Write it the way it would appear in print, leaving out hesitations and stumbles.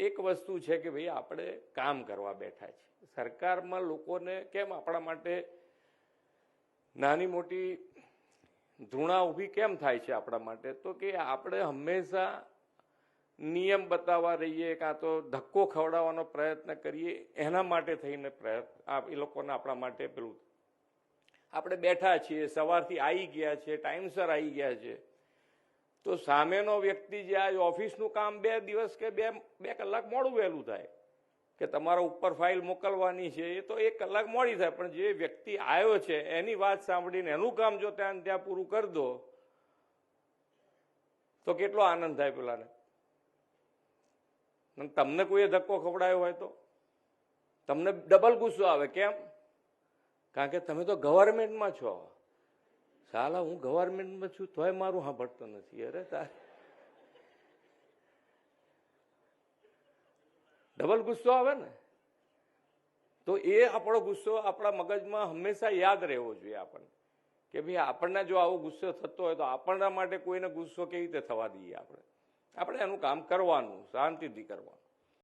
એક વસ્તુ છે કે ભાઈ આપણે કામ કરવા બેઠા છીએ, સરકારમાં લોકોને કેમ આપણા માટે નાની મોટી ધૂણા ઊભી કેમ થાય છે આપણા માટે, તો કે આપણે હંમેશા નિયમ બતાવવા રહીએ કાં તો ધક્કો ખવડાવવાનો પ્રયત્ન કરીએ, એના માટે થઈને એ લોકોને આપણા માટે પેલું આપણે બેઠા છીએ, સવારથી આવી ગયા છે, ટાઈમસર આવી ગયા છે, તો સામેનો વ્યક્તિ જે આ ઓફિસનું કામ 2 દિવસ કે બે કલાક મોડું વહેલું થાય કે તમારા ઉપર ફાઇલ મોકલવાની છે, એ તો 1 કલાક મોડી થાય, પણ જે વ્યક્તિ આવ્યો છે એની વાત સાંભળીને એનું કામ જો ત્યાં પૂરું કરી દો તો કેટલો આનંદ થાય પેલાને. તમને કોઈએ ધક્કો ખવડાયો હોય તો તમને ડબલ ગુસ્સો આવે. કેમ? કારણ કે તમે તો ગવર્મેન્ટમાં છો. સાલા હું ગવર્મેન્ટમાં છું તોય મારું સાંભળતો નથી. અરે તારે ડબલ ગુસ્સો આવે ને. તો એ આપણો ગુસ્સો આપણા મગજમાં હંમેશા યાદ રહેવો જોઈએ આપણને કે ભાઈ આપણને જો આવો ગુસ્સો થતો હોય તો આપણના માટે કોઈને ગુસ્સો કેવી રીતે થવા દઈએ. આપણે એનું કામ કરવાનું, શાંતિથી કરવાનું.